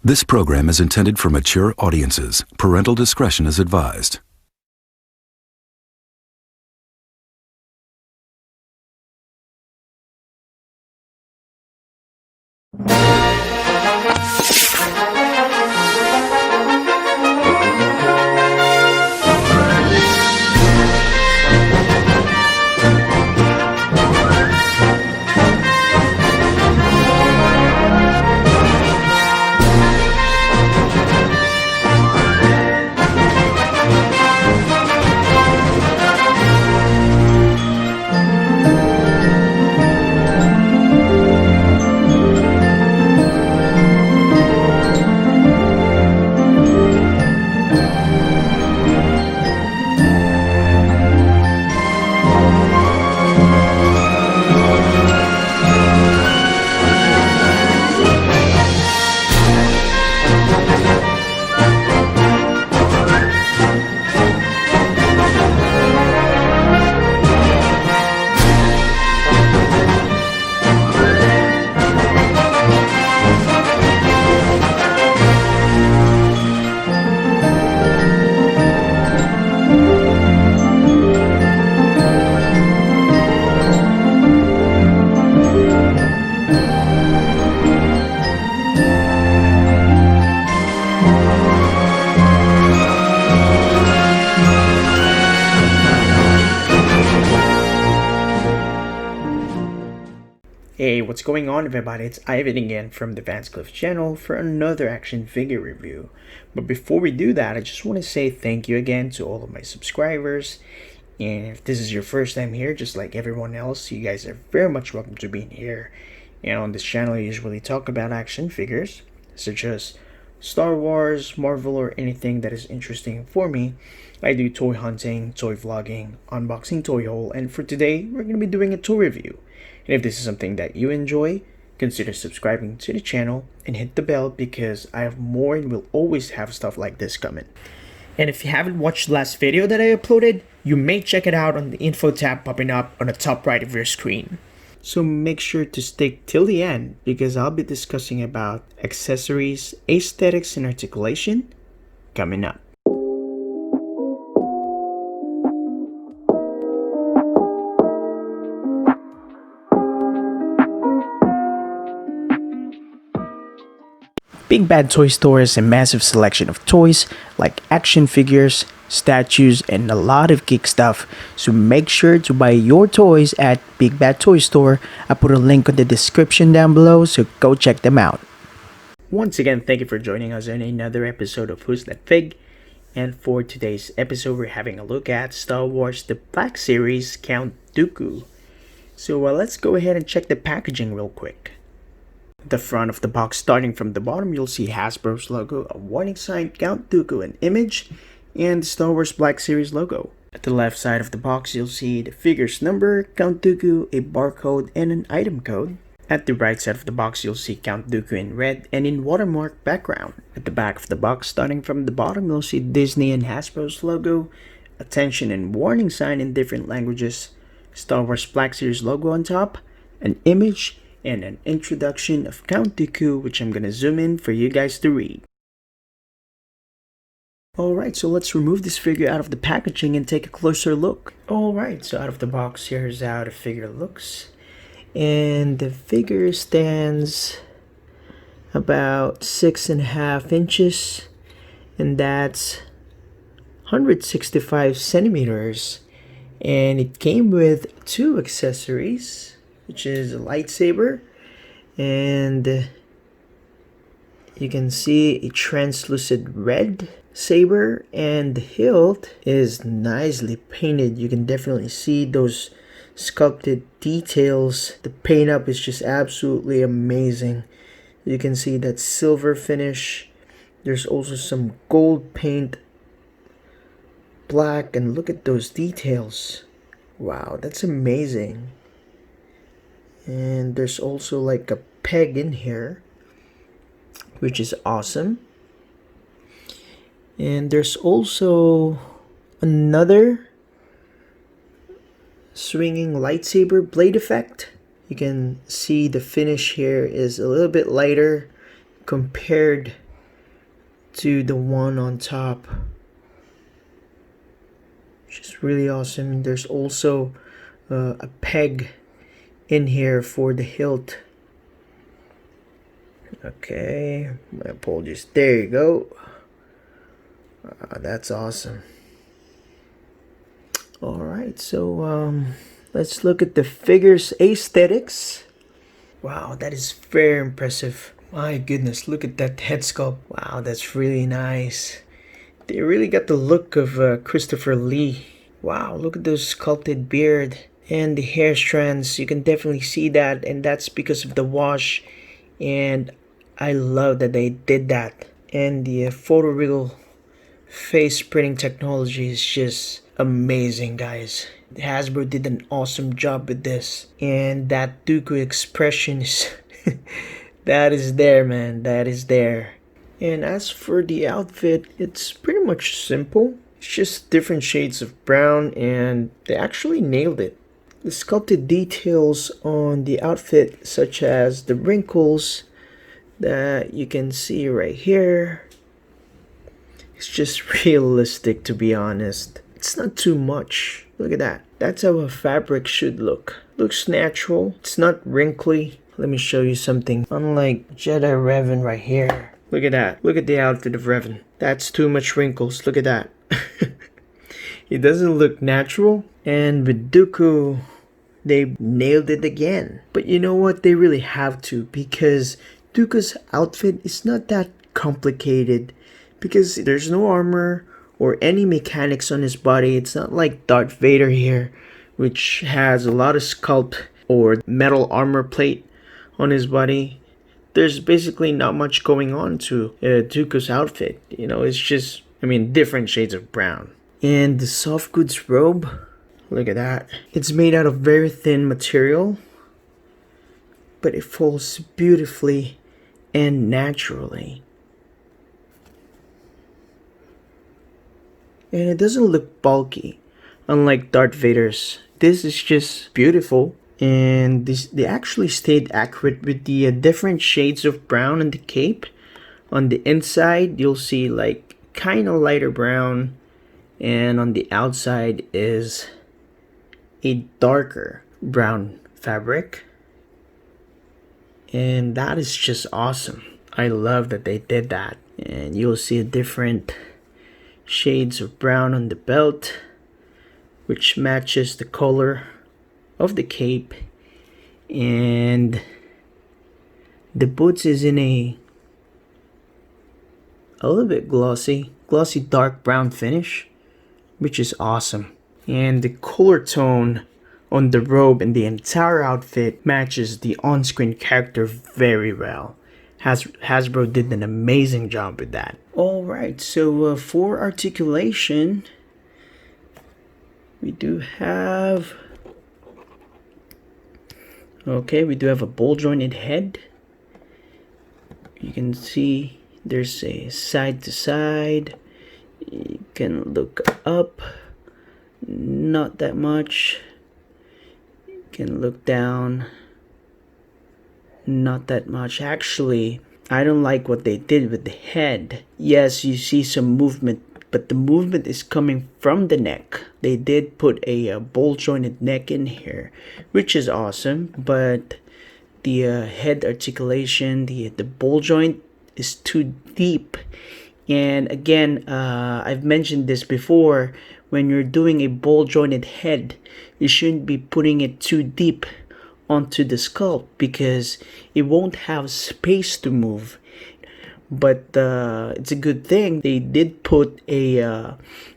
This program is intended for mature audiences. Parental discretion is advised. Hey, what's going on everybody? It's Ivan again from the Vanz Cliff channel for another action figure review. But before we do that, I just want to say thank you again to all of my subscribers. And if this is your first time here, just like everyone else, you guys are very much welcome to being here. And on this channel, I usually talk about action figures, such as Star Wars, Marvel, or anything that is interesting for me. I do toy hunting, toy vlogging, unboxing toy haul, and for today, we're going to be doing a toy review. And if this is something that you enjoy, consider subscribing to the channel and hit the bell because I have more and will always have stuff like this coming. And if you haven't watched the last video that I uploaded, you may check it out on the info tab popping up on the top right of your screen. So make sure to stick till the end because I'll be discussing about accessories, aesthetics, and articulation coming up. Big Bad Toy Store has a massive selection of toys like action figures, statues, and a lot of geek stuff. So make sure to buy your toys at Big Bad Toy Store. I put a link in the description down below, so go check them out. Once again, thank you for joining us in another episode of Who's That Fig? And for today's episode, we're having a look at Star Wars The Black Series Count Dooku. So let's go ahead and check the packaging real quick. The front of the box, starting from the bottom, you'll see Hasbro's logo, a warning sign, Count Dooku, an image, and the Star Wars Black Series logo. At the left side of the box, you'll see the figure's number, Count Dooku, a barcode, and an item code. At the right side of the box, you'll see Count Dooku in red and in watermark background. At the back of the box, starting from the bottom, you'll see Disney and Hasbro's logo, attention and warning sign in different languages, Star Wars Black Series logo on top, an image, and an introduction of Count Dooku, which I'm gonna zoom in for you guys to read. Alright, so let's remove this figure out of the packaging and take a closer look. Alright, so out of the box, here's how the figure looks. And the figure stands about 6.5 inches, and that's 165 centimeters. And it came with two accessories, which is a lightsaber, and you can see a translucent red saber, and the hilt is nicely painted. You can definitely see those sculpted details. The paint up is just absolutely amazing. You can see that silver finish. There's also some gold paint, black, and look at those details. Wow, that's amazing. And there's also like a peg in here, which is awesome. And there's also another swinging lightsaber blade effect. You can see the finish here is a little bit lighter compared to the one on top, which is really awesome. There's also a peg in here for the hilt. Okay, my apologies. There you go. That's awesome. Alright, so let's look at the figure's aesthetics. Wow, that is very impressive. My goodness, look at that head sculpt. Wow, that's really nice. They really got the look of Christopher Lee. Wow, look at those sculpted beard and the hair strands. You can definitely see that, and that's because of the wash. And I love that they did that. And the photoreal face printing technology is just amazing, guys. Hasbro did an awesome job with this, and that Dooku expression is that is there, man. That is there. And as for the outfit, it's pretty much simple. It's just different shades of brown, and they actually nailed it. The sculpted details on the outfit, such as the wrinkles that you can see right here, it's just realistic, to be honest. It's not too much. Look at that. That's how a fabric should look. Looks natural. It's not wrinkly. Let me show you something. Unlike Jedi Revan right here. Look at that. Look at the outfit of Revan. That's too much wrinkles. Look at that. It doesn't look natural. And with Dooku, they nailed it again. But you know what? They really have to, because Dooku's outfit is not that complicated, because there's no armor or any mechanics on his body. It's not like Darth Vader here, which has a lot of sculpt or metal armor plate on his body. There's basically not much going on to Dooku's outfit. You know, it's just, different shades of brown. And the soft goods robe, look at that. It's made out of very thin material, but it folds beautifully and naturally. And it doesn't look bulky, unlike Darth Vader's. This is just beautiful, and they actually stayed accurate with the different shades of brown on the cape. On the inside, you'll see like kind of lighter brown, and on the outside is a darker brown fabric. And that is just awesome. I love that they did that. And you'll see a different shades of brown on the belt, which matches the color of the cape. And the boots is in a little bit glossy dark brown finish, which is awesome. And the color tone on the robe and the entire outfit matches the on-screen character very well. Hasbro did an amazing job with that. Alright, so for articulation, we do have a ball jointed head. You can see there's a side to side. You can look up, not that much. You can look down, not that much. Actually, I don't like what they did with the head. Yes, you see some movement, but the movement is coming from the neck. They did put a ball jointed neck in here, which is awesome, but the head articulation, the ball joint is too deep. And again, I've mentioned this before, when you're doing a ball jointed head, you shouldn't be putting it too deep onto the sculpt, because it won't have space to move. But it's a good thing they did put a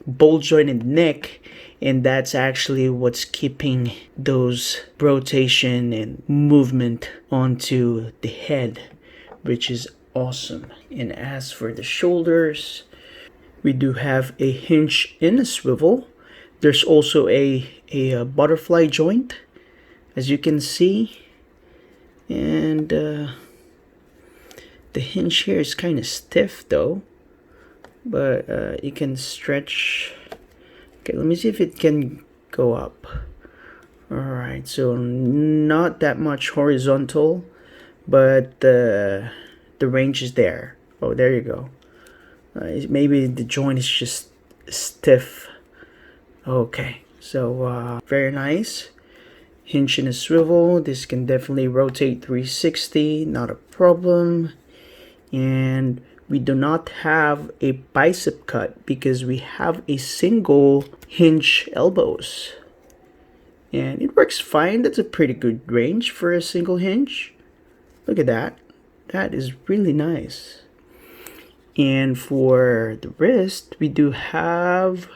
ball jointed neck, and that's actually what's keeping those rotation and movement onto the head, which is awesome. And as for the shoulders, we do have a hinge and a swivel. There's also a butterfly joint, as you can see. And the hinge here is kind of stiff though, but you can stretch. Okay, let me see if it can go up. Alright, so not that much horizontal, but the range is there. Oh, there you go. Maybe the joint is just stiff. Okay, so very nice. Hinge and a swivel. This can definitely rotate 360, not a problem. And we do not have a bicep cut because we have a single hinge elbows. And it works fine. That's a pretty good range for a single hinge. Look at that. That is really nice. And for the wrist, we do have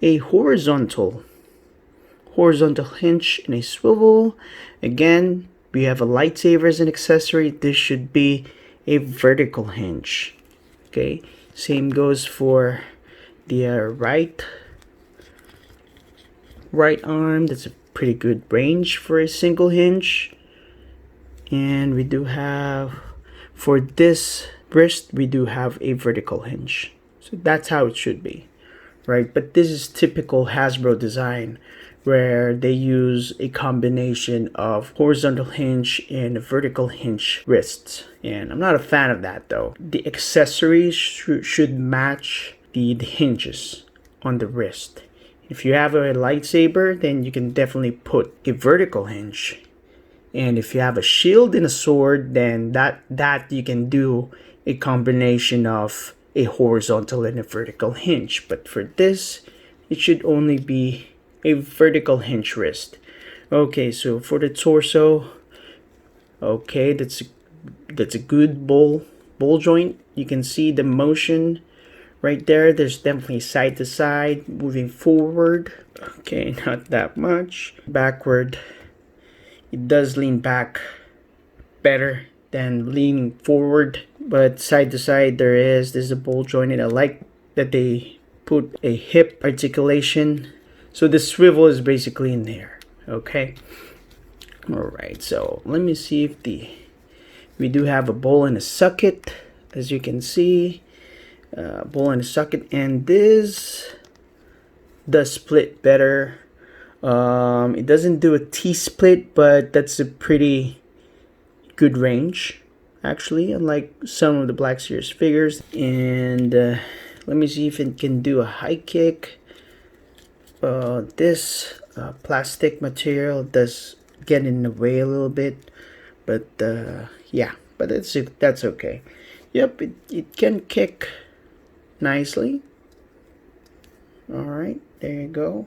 a horizontal hinge and a swivel. Again, we have a lightsaber as an accessory. This should be a vertical hinge. Okay, same goes for the right arm. That's a pretty good range for a single hinge. And we do have, for this wrist, we do have a vertical hinge. So that's how it should be, right? But this is typical Hasbro design, where they use a combination of horizontal hinge and vertical hinge wrists. And I'm not a fan of that though. The accessories should match the hinges on the wrist. If you have a lightsaber, then you can definitely put a vertical hinge. And if you have a shield and a sword, then that you can do a combination of a horizontal and a vertical hinge. But for this, it should only be a vertical hinge wrist. Okay, so for the torso, okay, that's a good ball joint. You can see the motion right there. There's definitely side to side, moving forward. Okay, not that much. Backward, it does lean back better than leaning forward, but side to side there's a ball joint, and I like that they put a hip articulation. So the swivel is basically in there. Okay. Alright, so let me see if we do have a bowl and a socket, as you can see. Bowl and a socket, and this does split better. It doesn't do a T-split, but that's a pretty good range, actually, unlike some of the Black Series figures. And let me see if it can do a high kick. This plastic material does get in the way a little bit, but yeah, but that's okay. Yep, it can kick nicely. All right, there you go.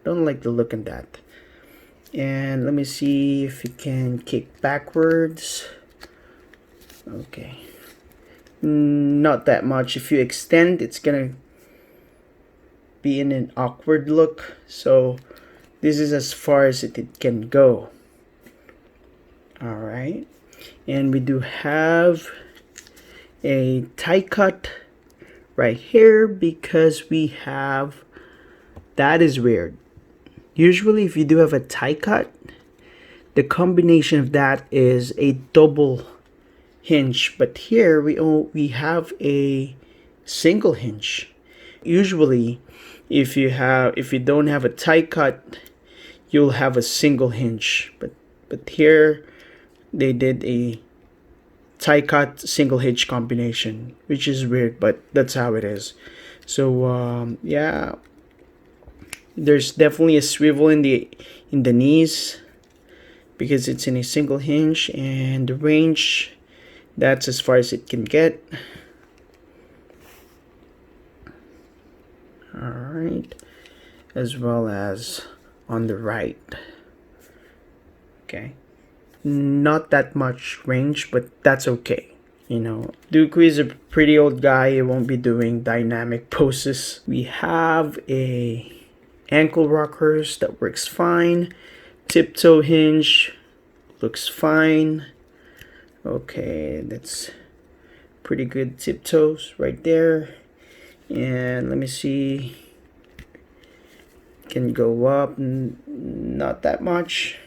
Don't like the look of that. And let me see if it can kick backwards. Okay, not that much. If you extend, it's gonna be in an awkward look, so this is as far as it can go. All right, and we do have a tie cut right here because we have, that is weird. Usually if you do have a tie cut, the combination of that is a double hinge, but here we have a single hinge. Usually if you don't have a tie cut, you'll have a single hinge, but here they did a tie cut single hinge combination, which is weird, but that's how it is. So yeah, there's definitely a swivel in the knees because it's in a single hinge, and the range, that's as far as it can get. All right, as well as on the right. Okay, not that much range, but that's okay. You know, Dooku is a pretty old guy. He won't be doing dynamic poses. We have a ankle rockers that works fine. Tiptoe hinge looks fine. Okay, that's pretty good tiptoes right there. And let me see, can go up, not that much,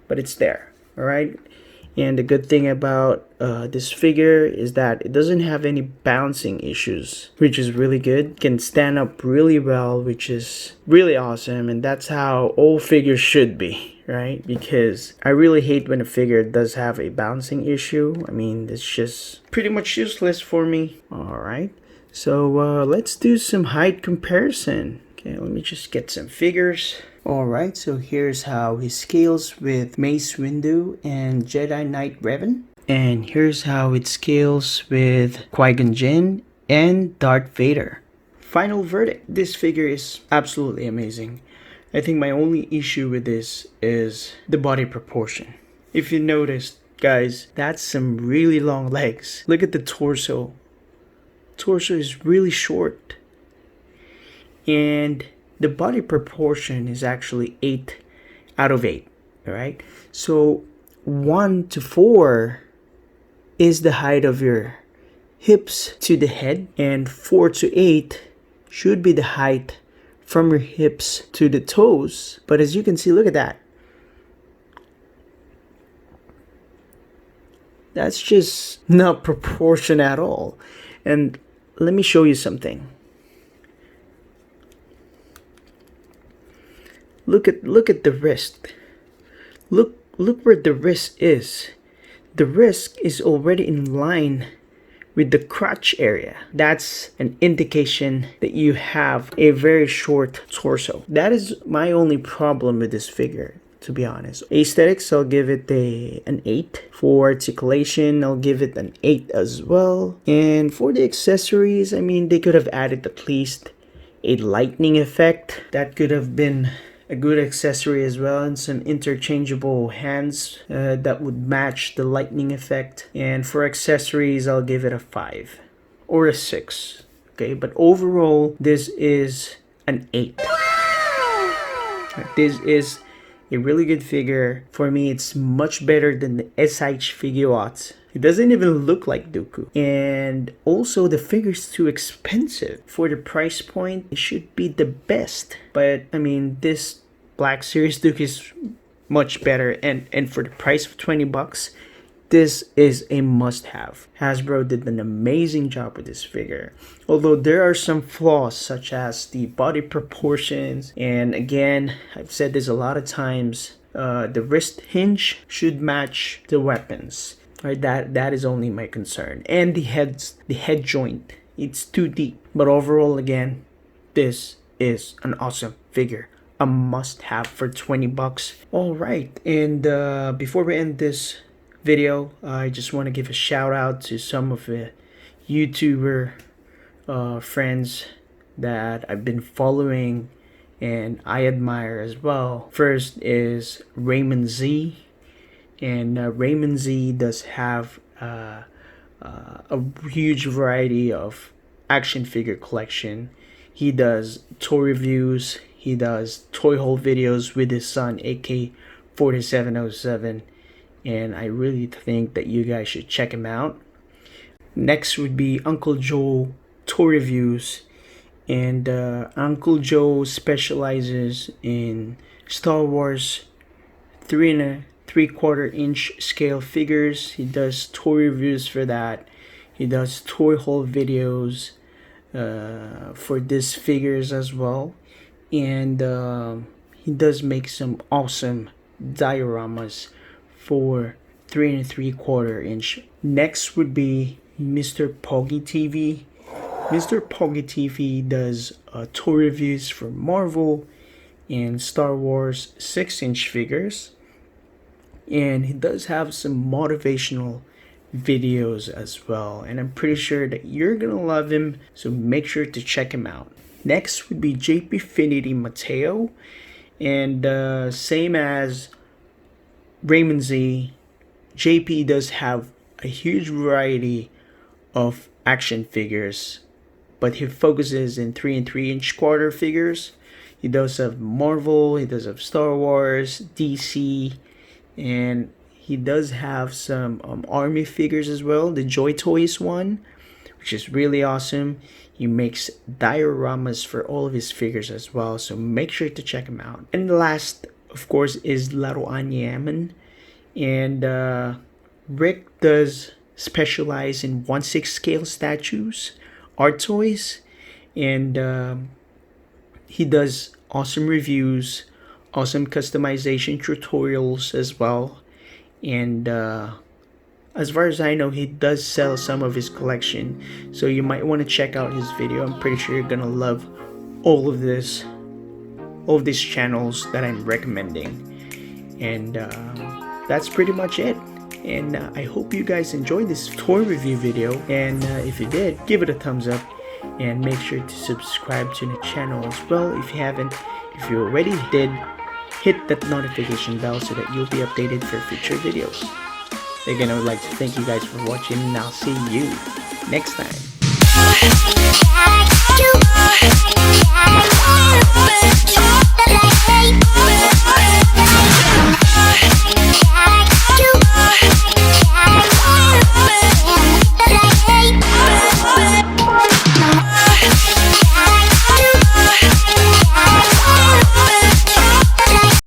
but it's there. All right, and the good thing about this figure is that it doesn't have any bouncing issues, which is really good. Can stand up really well, which is really awesome, and that's how all figures should be, right? Because I really hate when a figure does have a bouncing issue. I mean, it's just pretty much useless for me. All right, so let's do some height comparison. Okay, let me just get some figures. All right, so here's how he scales with Mace Windu and Jedi Knight Revan. And here's how it scales with Qui-Gon Jinn and Darth Vader. Final verdict. This figure is absolutely amazing. I think my only issue with this is the body proportion. If you noticed, guys, that's some really long legs. Look at the torso. Torso is really short. And the body proportion is actually 8 out of 8. Alright? So 1 to 4 is the height of your hips to the head, and 4 to 8 should be the height from your hips to the toes. But as you can see, look at that. That's just not proportion at all. And let me show you something. Look at the wrist. Look where the wrist is. The wrist is already in line with the crotch area. That's an indication that you have a very short torso. That is my only problem with this figure, to be honest. Aesthetics, I'll give it an 8. For articulation, I'll give it an 8 as well. And for the accessories, I mean, they could have added at least a lightning effect. That could have been a good accessory as well, and some interchangeable hands that would match the lightning effect. And for accessories, I'll give it a 5 or a 6. Okay, but overall, this is an 8. This is a really good figure. For me, it's much better than the SH Figuarts. It doesn't even look like Dooku. And also, the figure's too expensive. For the price point, it should be the best. But, I mean, this Black Series Dooku is much better. And for the price of $20, this is a must-have. Hasbro did an amazing job with this figure. Although there are some flaws, such as the body proportions. And again, I've said this a lot of times, the wrist hinge should match the weapons. Right, that is only my concern. And the head joint, it's too deep. But overall, again, this is an awesome figure, a must-have for $20. All right, and before we end this video, I just want to give a shout out to some of the YouTuber friends that I've been following and I admire as well. First is Raymond Z. And Raymond Z does have a huge variety of action figure collection. He does toy reviews. He does toy haul videos with his son, AK4707. And I really think that you guys should check him out. Next would be Uncle Joe Toy Reviews. And Uncle Joe specializes in Star Wars 3.75 inch scale figures. He does toy reviews for that. He does toy haul videos for these figures as well. And he does make some awesome dioramas for 3.75 inch. Next would be Mr. Poggy TV. Mr. Poggy TV does toy reviews for Marvel and Star Wars 6-inch figures. And he does have some motivational videos as well. And I'm pretty sure that you're going to love him. So make sure to check him out. Next would be JP Finity Mateo. And same as Raymond Z, JP does have a huge variety of action figures. But he focuses in 3.75 figures. He does have Marvel. He does have Star Wars, DC. And he does have some army figures as well. The Joy Toys one, which is really awesome. He makes dioramas for all of his figures as well. So make sure to check him out. And the last, of course, is Laruan Yaman. And Rick does specialize in 1/6 scale statues, art toys. And he does awesome reviews awesome customization tutorials as well. And as far as I know, he does sell some of his collection, so you might want to check out his video. I'm pretty sure you're gonna love all of these channels that I'm recommending. And that's pretty much it. And I hope you guys enjoyed this toy review video, and if you did, give it a thumbs up and make sure to subscribe to the channel as well if you haven't. If you already did, hit that notification bell so that you'll be updated for future videos. Again, I would like to thank you guys for watching, and I'll see you next time.